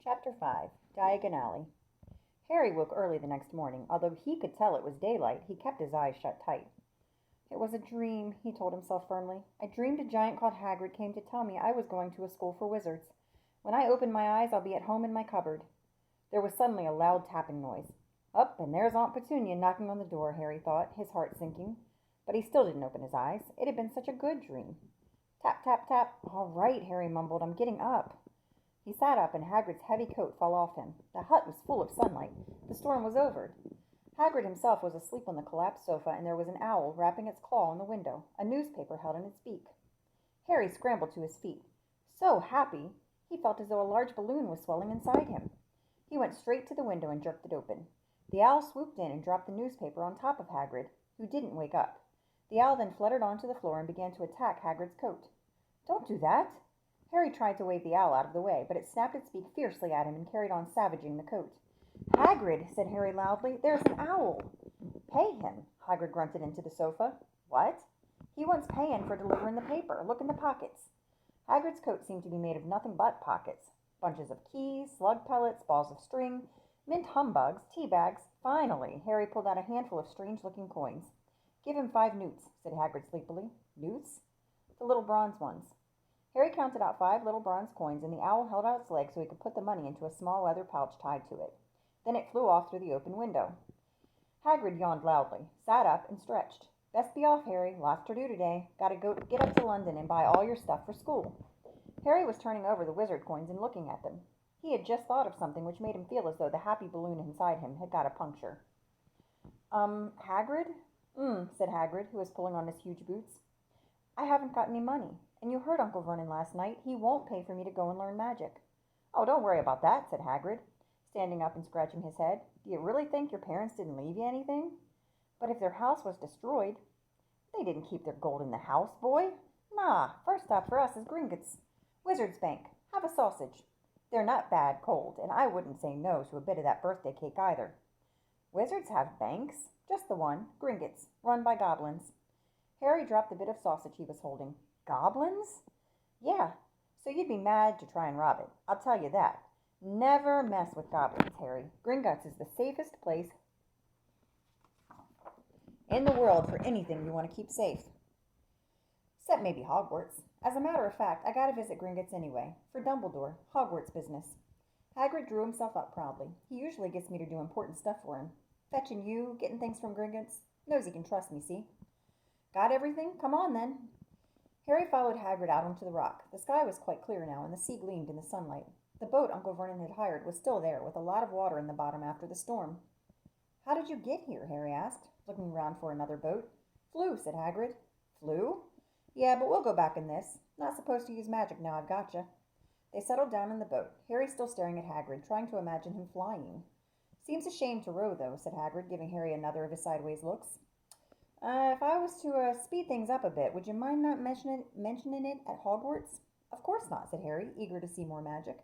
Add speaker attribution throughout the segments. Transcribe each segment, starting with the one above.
Speaker 1: Chapter 5 Diagon Alley. Harry woke early the next morning. Although he could tell it was daylight, he kept his eyes shut tight. It was a dream, he told himself firmly. I dreamed a giant called Hagrid came to tell me I was going to a school for wizards. When I open my eyes, I'll be at home in my cupboard. There was suddenly a loud tapping noise. Up, and there's Aunt Petunia knocking on the door, Harry thought, his heart sinking. But he still didn't open his eyes. It had been such a good dream. Tap, tap, tap. All right, Harry mumbled. I'm getting up. He sat up, and Hagrid's heavy coat fell off him. The hut was full of sunlight. The storm was over. Hagrid himself was asleep on the collapsed sofa, and there was an owl wrapping its claw on the window, a newspaper held in its beak. Harry scrambled to his feet. So happy, he felt as though a large balloon was swelling inside him. He went straight to the window and jerked it open. The owl swooped in and dropped the newspaper on top of Hagrid, who didn't wake up. The owl then fluttered onto the floor and began to attack Hagrid's coat. Don't do that! Harry tried to wave the owl out of the way, but it snapped its beak fiercely at him and carried on savaging the coat. Hagrid, said Harry loudly, there's an owl. Pay him, Hagrid grunted into the sofa. What? He wants paying for delivering the paper. Look in the pockets. Hagrid's coat seemed to be made of nothing but pockets. Bunches of keys, slug pellets, balls of string, mint humbugs, tea bags. Finally, Harry pulled out a handful of strange-looking coins. Give him 5 newts, said Hagrid sleepily. Newts? The little bronze ones. Harry counted out 5 little bronze coins, and the owl held out its leg so he could put the money into a small leather pouch tied to it. Then it flew off through the open window. Hagrid yawned loudly, sat up, and stretched. Best be off, Harry. Lots to do today. Gotta get up to London and buy all your stuff for school. Harry was turning over the wizard coins and looking at them. He had just thought of something which made him feel as though the happy balloon inside him had got a puncture. Hagrid? Said Hagrid, who was pulling on his huge boots. I haven't got any money. And you heard Uncle Vernon last night. He won't pay for me to go and learn magic. Oh, don't worry about that, said Hagrid, standing up and scratching his head. Do you really think your parents didn't leave you anything? But if their house was destroyed, they didn't keep their gold in the house, boy. Nah, first stop for us is Gringotts. Wizard's Bank. Have a sausage. They're not bad cold, and I wouldn't say no to a bit of that birthday cake either. Wizards have banks? Just the one, Gringotts, run by goblins. Harry dropped the bit of sausage he was holding. Goblins? Yeah, so you'd be mad to try and rob it. I'll tell you that. Never mess with goblins, Harry. Gringotts is the safest place in the world for anything you want to keep safe. Except maybe Hogwarts. As a matter of fact, I gotta visit Gringotts anyway. For Dumbledore. Hogwarts business. Hagrid drew himself up proudly. He usually gets me to do important stuff for him. Fetching you, getting things from Gringotts. Knows he can trust me, see? Got everything? Come on, then. Harry followed Hagrid out onto the rock. The sky was quite clear now, and the sea gleamed in the sunlight. The boat Uncle Vernon had hired was still there, with a lot of water in the bottom after the storm. How did you get here? Harry asked, looking around for another boat. Flew, said Hagrid. Flew? Yeah, but we'll go back in this. Not supposed to use magic now I've gotcha. They settled down in the boat, Harry still staring at Hagrid, trying to imagine him flying. Seems a shame to row, though, said Hagrid, giving Harry another of his sideways looks. If I was to speed things up a bit, would you mind not mentioning it at Hogwarts? Of course not, said Harry, eager to see more magic.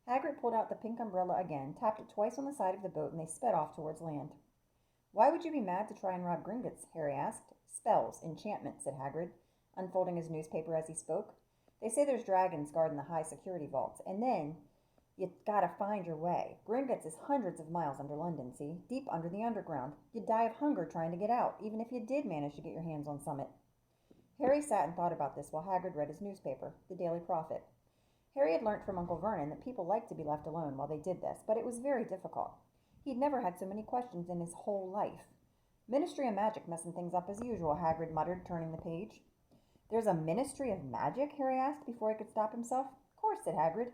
Speaker 1: Hagrid pulled out the pink umbrella again, tapped it twice on the side of the boat, and they sped off towards land. Why would you be mad to try and rob Gringotts? Harry asked. Spells, enchantment, said Hagrid, unfolding his newspaper as he spoke. They say there's dragons guarding the high security vaults, and then you gotta find your way. Gringotts is hundreds of miles under London, see? Deep under the underground. You'd die of hunger trying to get out, even if you did manage to get your hands on some. Harry sat and thought about this while Hagrid read his newspaper, the Daily Prophet. Harry had learnt from Uncle Vernon that people liked to be left alone while they did this, but it was very difficult. He'd never had so many questions in his whole life. Ministry of Magic messing things up as usual, Hagrid muttered, turning the page. There's a Ministry of Magic? Harry asked before he could stop himself. Of course, said Hagrid.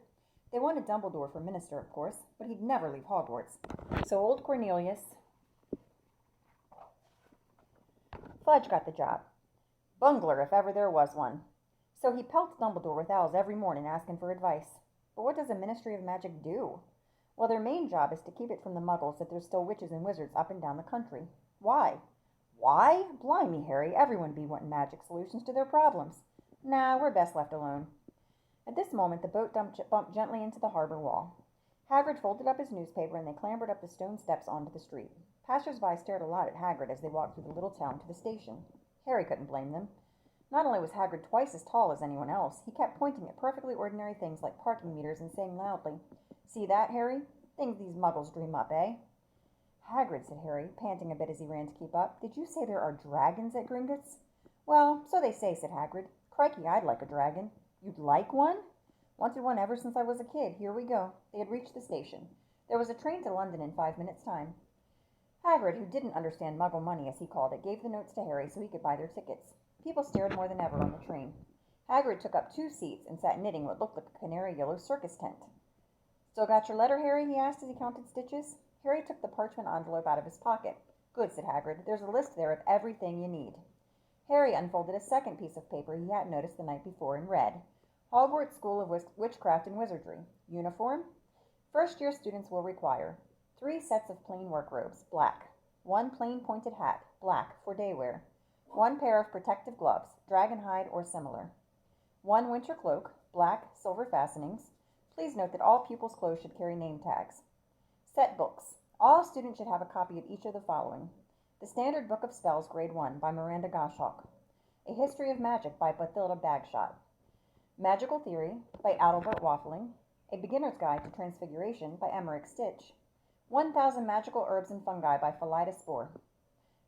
Speaker 1: They wanted Dumbledore for minister, of course, but he'd never leave Hogwarts. So old Cornelius Fudge got the job. Bungler, if ever there was one. So he pelts Dumbledore with owls every morning asking for advice. But what does a Ministry of Magic do? Well, their main job is to keep it from the muggles that there's still witches and wizards up and down the country. Why? Why? Blimey, Harry, everyone be wanting magic solutions to their problems. Nah, we're best left alone. At this moment, the boat bumped gently into the harbor wall. Hagrid folded up his newspaper, and they clambered up the stone steps onto the street. Passers-by stared a lot at Hagrid as they walked through the little town to the station. Harry couldn't blame them. Not only was Hagrid twice as tall as anyone else, he kept pointing at perfectly ordinary things like parking meters and saying loudly, See that, Harry? Things these muggles dream up, eh? Hagrid, said Harry, panting a bit as he ran to keep up. Did you say there are dragons at Gringotts? Well, so they say, said Hagrid. Crikey, I'd like a dragon. You'd like one? Wanted one ever since I was a kid. Here we go. They had reached the station. There was a train to London in 5 minutes' time. Hagrid, who didn't understand Muggle money as he called it, gave the notes to Harry so he could buy their tickets. People stared more than ever on the train. Hagrid took up 2 seats and sat knitting what looked like a canary yellow circus tent. Still got your letter, Harry? He asked as he counted stitches. Harry took the parchment envelope out of his pocket. Good, said Hagrid. There's a list there of everything you need. Harry unfolded a second piece of paper he hadn't noticed the night before and read, Hogwarts School of Witchcraft and Wizardry. Uniform? First-year students will require 3 sets of plain work robes, black. 1 plain pointed hat, black, for day wear. 1 pair of protective gloves, dragon hide or similar. 1 winter cloak, black, silver fastenings. Please note that all pupils' clothes should carry name tags. Set books. All students should have a copy of each of the following. The Standard Book of Spells, Grade 1, by Miranda Goshawk. A History of Magic, by Bathilda Bagshot. Magical Theory, by Adalbert Waffling. A Beginner's Guide to Transfiguration, by Emmerich Stitch. 1,000 Magical Herbs and Fungi, by Philida Spore.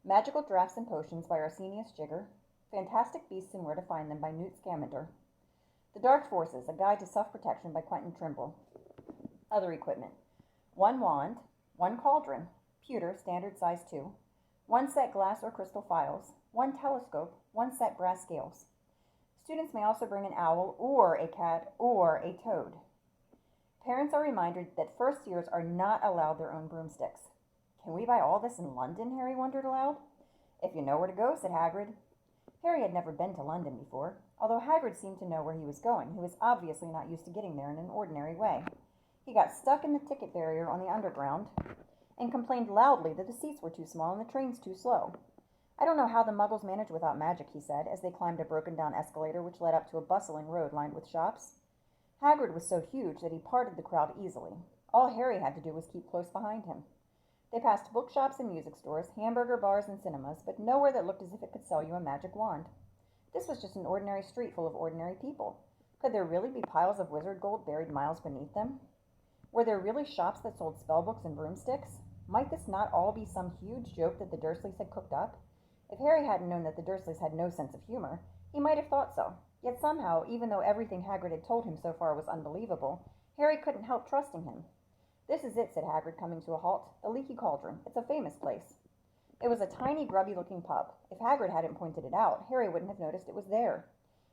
Speaker 1: Magical Draughts and Potions, by Arsenius Jigger. Fantastic Beasts and Where to Find Them, by Newt Scamander. The Dark Forces, A Guide to Self-Protection, by Quentin Trimble. Other equipment. 1 wand, 1 cauldron, pewter, standard size 2, 1 set glass or crystal phials, 1 telescope, 1 set brass scales. Students may also bring an owl or a cat or a toad. Parents are reminded that first years are not allowed their own broomsticks. Can we buy all this in London? Harry wondered aloud. If you know where to go, said Hagrid. Harry had never been to London before. Although Hagrid seemed to know where he was going, he was obviously not used to getting there in an ordinary way. He got stuck in the ticket barrier on the underground and complained loudly that the seats were too small and the trains too slow. I don't know how the Muggles manage without magic, he said, as they climbed a broken-down escalator which led up to a bustling road lined with shops. Hagrid was so huge that he parted the crowd easily. All Harry had to do was keep close behind him. They passed bookshops and music stores, hamburger bars and cinemas, but nowhere that looked as if it could sell you a magic wand. This was just an ordinary street full of ordinary people. Could there really be piles of wizard gold buried miles beneath them? Were there really shops that sold spellbooks and broomsticks? Might this not all be some huge joke that the Dursleys had cooked up? If Harry hadn't known that the Dursleys had no sense of humor, he might have thought so. Yet somehow, even though everything Hagrid had told him so far was unbelievable, Harry couldn't help trusting him. This is it, said Hagrid, coming to a halt. The Leaky Cauldron. It's a famous place. It was a tiny, grubby-looking pub. If Hagrid hadn't pointed it out, Harry wouldn't have noticed it was there.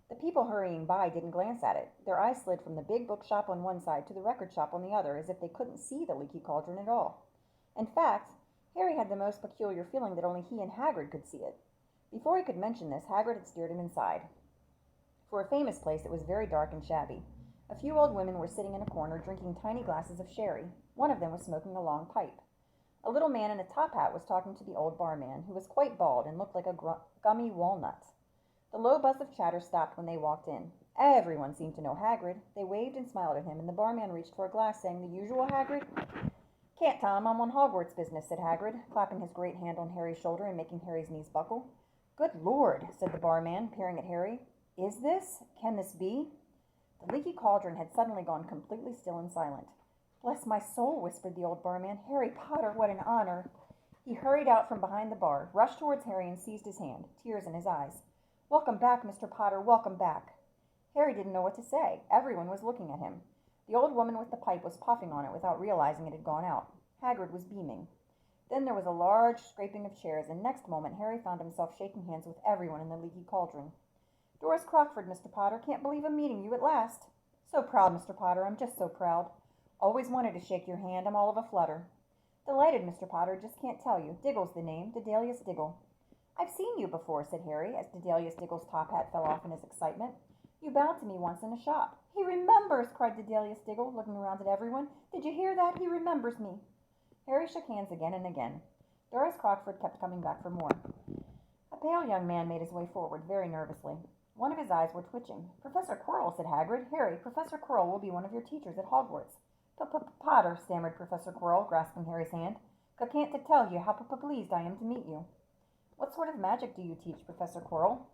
Speaker 1: The people hurrying by didn't glance at it. Their eyes slid from the big bookshop on one side to the record shop on the other, as if they couldn't see the Leaky Cauldron at all. In fact, Harry had the most peculiar feeling that only he and Hagrid could see it. Before he could mention this, Hagrid had steered him inside. For a famous place, it was very dark and shabby. A few old women were sitting in a corner drinking tiny glasses of sherry. One of them was smoking a long pipe. A little man in a top hat was talking to the old barman, who was quite bald and looked like a gummy walnut. The low buzz of chatter stopped when they walked in. Everyone seemed to know Hagrid. They waved and smiled at him, and the barman reached for a glass, saying, "The usual, Hagrid?" "Can't, Tom. I'm on Hogwarts business," said Hagrid, clapping his great hand on Harry's shoulder and making Harry's knees buckle. "Good Lord," said the barman, peering at Harry. "Is this? Can this be?" The Leaky Cauldron had suddenly gone completely still and silent. "Bless my soul," whispered the old barman. "Harry Potter, what an honor!" He hurried out from behind the bar, rushed towards Harry and seized his hand, tears in his eyes. "Welcome back, Mr. Potter, welcome back." Harry didn't know what to say. Everyone was looking at him. The old woman with the pipe was puffing on it without realizing it had gone out. Hagrid was beaming. Then there was a large scraping of chairs, and next moment Harry found himself shaking hands with everyone in the Leaky Cauldron. "Doris Crockford, Mr. Potter. Can't believe I'm meeting you at last." "So proud, Mr. Potter. I'm just so proud." "Always wanted to shake your hand. I'm all of a flutter." "Delighted, Mr. Potter. Just can't tell you. Diggle's the name. Dedalius Diggle." "I've seen you before," said Harry, as Dedalius Diggle's top hat fell off in his excitement. "You bowed to me once in a shop." "He remembers!" cried Dedalius Diggle, looking around at everyone. "Did you hear that? He remembers me." Harry shook hands again and again. Doris Crockford kept coming back for more. A pale young man made his way forward, very nervously. One of his eyes were twitching. "Professor Quirrell," said Hagrid. "Harry, Professor Quirrell will be one of your teachers at Hogwarts." "Potter," stammered Professor Quirrell, grasping Harry's hand. "I can't tell you how pleased I am to meet you." "What sort of magic do you teach, Professor Quirrell?"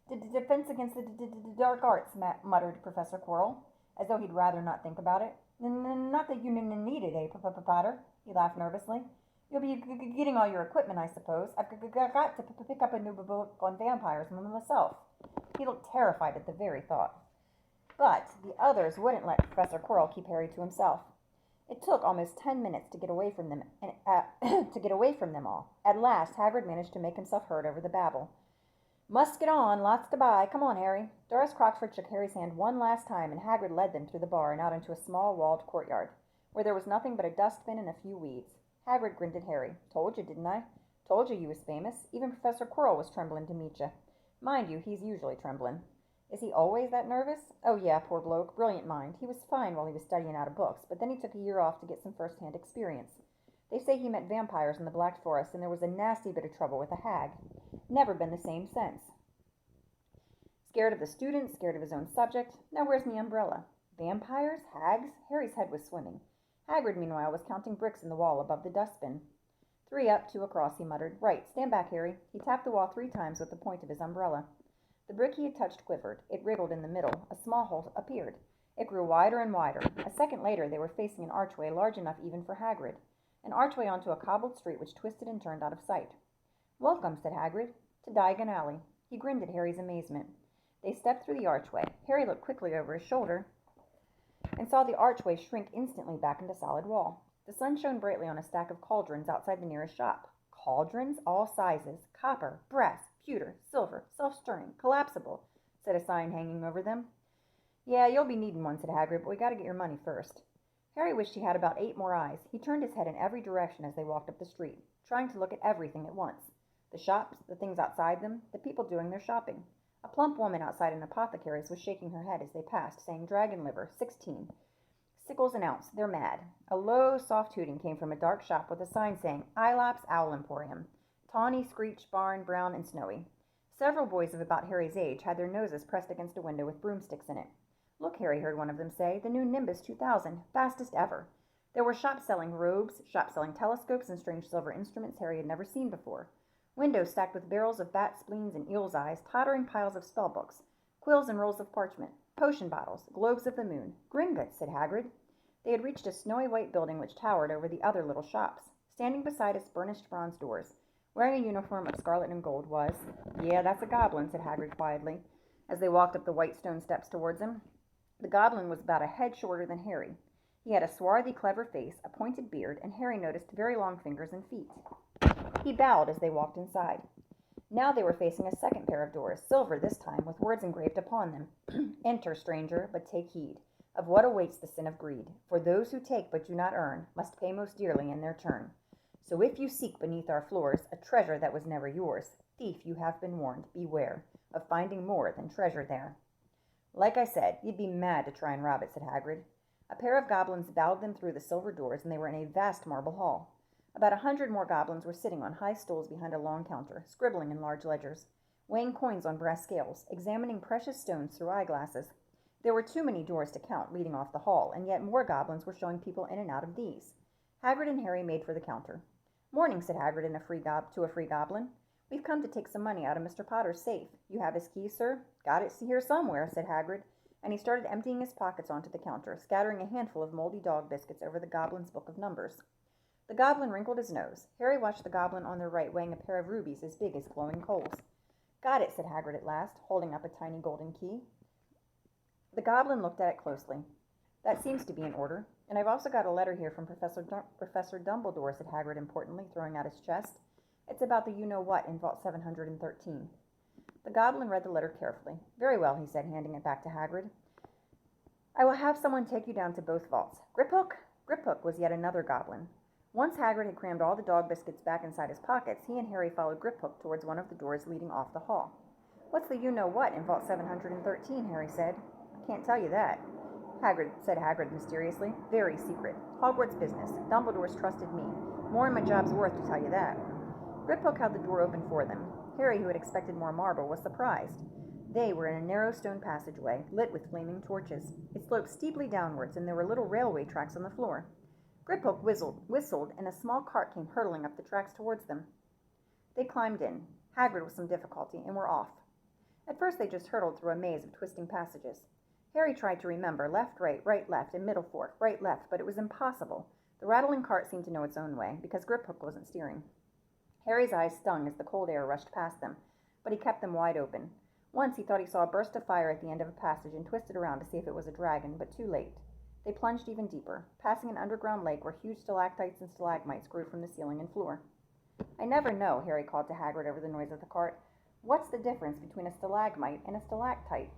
Speaker 1: "Defense against the dark arts," muttered Professor Quirrell, as though he'd rather not think about it. Not that you need it, Potter? He laughed nervously. You'll be getting all your equipment, I suppose. I've got to pick up a new book on vampires myself. He looked terrified at the very thought. But the others wouldn't let Professor Quirrell keep Harry to himself. It took almost 10 minutes to get away from them, to get away from them all. At last, Hagrid managed to make himself heard over the babble. Must get on, lots to buy. Come on, Harry. Doris Crockford shook Harry's hand one last time, and Hagrid led them through the bar and out into a small walled courtyard, where there was nothing but a dustbin and a few weeds. Hagrid grinned at Harry. Told you, didn't I? Told you was famous. Even Professor Quirrell was trembling to meet you. Mind you, he's usually trembling. Is he always that nervous? Oh, yeah, poor bloke. Brilliant mind. He was fine while he was studying out of books, but then he took a year off to get some first-hand experience. They say he met vampires in the Black Forest, and there was a nasty bit of trouble with a hag. Never been the same since. Scared of the students, scared of his own subject. Now where's me umbrella? Vampires? Hags? Harry's head was swimming. Hagrid, meanwhile, was counting bricks in the wall above the dustbin. 3 up, 2 across, he muttered. Right, stand back, Harry. He tapped the wall 3 times with the point of his umbrella. The brick he had touched quivered. It wriggled in the middle. A small hole appeared. It grew wider and wider. A second later, they were facing an archway large enough even for Hagrid. An archway onto a cobbled street which twisted and turned out of sight. Welcome, said Hagrid, to Diagon Alley. He grinned at Harry's amazement. They stepped through the archway. Harry looked quickly over his shoulder and saw the archway shrink instantly back into solid wall. The sun shone brightly on a stack of cauldrons outside the nearest shop. Cauldrons, all sizes, copper, brass, pewter, silver, self-stirring, collapsible, said a sign hanging over them. Yeah, you'll be needing one, said Hagrid, but we got to get your money first. Harry wished he had about 8 more eyes. He turned his head in every direction as they walked up the street, trying to look at everything at once. The shops, the things outside them, the people doing their shopping. A plump woman outside an apothecary's was shaking her head as they passed, saying, Dragon liver, 16. Sickles an ounce, they're mad. A low, soft hooting came from a dark shop with a sign saying, Ilops Owl Emporium. Tawny, Screech, Barn, Brown, and Snowy. Several boys of about Harry's age had their noses pressed against a window with broomsticks in it. Look, Harry heard one of them say, the new Nimbus 2000, fastest ever. There were shops selling robes, shops selling telescopes and strange silver instruments Harry had never seen before. Windows stacked with barrels of bat spleens and eel's eyes, tottering piles of spellbooks, quills and rolls of parchment, potion bottles, globes of the moon. Gringotts, said Hagrid. They had reached a snowy white building which towered over the other little shops. Standing beside its burnished bronze doors, wearing a uniform of scarlet and gold, was, Yeah, that's a goblin, said Hagrid quietly, as they walked up the white stone steps towards him. The goblin was about a head shorter than Harry. He had a swarthy, clever face, a pointed beard, and Harry noticed very long fingers and feet. He bowed as they walked inside. Now they were facing a second pair of doors, silver this time, with words engraved upon them. Enter, stranger, but take heed of what awaits the sin of greed. For those who take but do not earn must pay most dearly in their turn. So if you seek beneath our floors a treasure that was never yours, thief, you have been warned, beware of finding more than treasure there. Like I said, you'd be mad to try and rob it, said Hagrid. A pair of goblins bowed them through the silver doors, and they were in a vast marble hall. About 100 more goblins were sitting on high stools behind a long counter, scribbling in large ledgers, weighing coins on brass scales, examining precious stones through eyeglasses. There were too many doors to count leading off the hall, and yet more goblins were showing people in and out of these. Hagrid and Harry made for the counter. Morning, said Hagrid to a free goblin. We've come to take some money out of Mr. Potter's safe. You have his key, sir? Got it here somewhere, said Hagrid, and he started emptying his pockets onto the counter, scattering a handful of moldy dog biscuits over the goblin's book of numbers. The goblin wrinkled his nose. Harry watched the goblin on their right weighing a pair of rubies as big as glowing coals. Got it, said Hagrid at last, holding up a tiny golden key. The goblin looked at it closely. That seems to be in order. And I've also got a letter here from Professor Dumbledore, said Hagrid importantly, throwing out his chest. It's about the you-know-what in Vault 713. The goblin read the letter carefully. Very well, he said, handing it back to Hagrid. I will have someone take you down to both vaults. Griphook? Griphook was yet another goblin. Once Hagrid had crammed all the dog biscuits back inside his pockets, he and Harry followed Griphook towards one of the doors leading off the hall. What's the you-know-what in Vault 713, Harry said. I can't tell you that. Said Hagrid mysteriously. Very secret. Hogwarts business. Dumbledore's trusted me. More than my job's worth to tell you that. Griphook held the door open for them. Harry, who had expected more marble, was surprised. They were in a narrow stone passageway, lit with flaming torches. It sloped steeply downwards, and there were little railway tracks on the floor. Griphook whistled, and a small cart came hurtling up the tracks towards them. They climbed in, Hagrid with some difficulty, and were off. At first they just hurtled through a maze of twisting passages. Harry tried to remember left, right, left, and middle fork, right, left, but it was impossible. The rattling cart seemed to know its own way, because Griphook wasn't steering. Harry's eyes stung as the cold air rushed past them, but he kept them wide open. Once he thought he saw a burst of fire at the end of a passage and twisted around to see if it was a dragon, but too late. They plunged even deeper, passing an underground lake where huge stalactites and stalagmites grew from the ceiling and floor. I never know, Harry called to Hagrid over the noise of the cart. What's the difference between a stalagmite and a stalactite?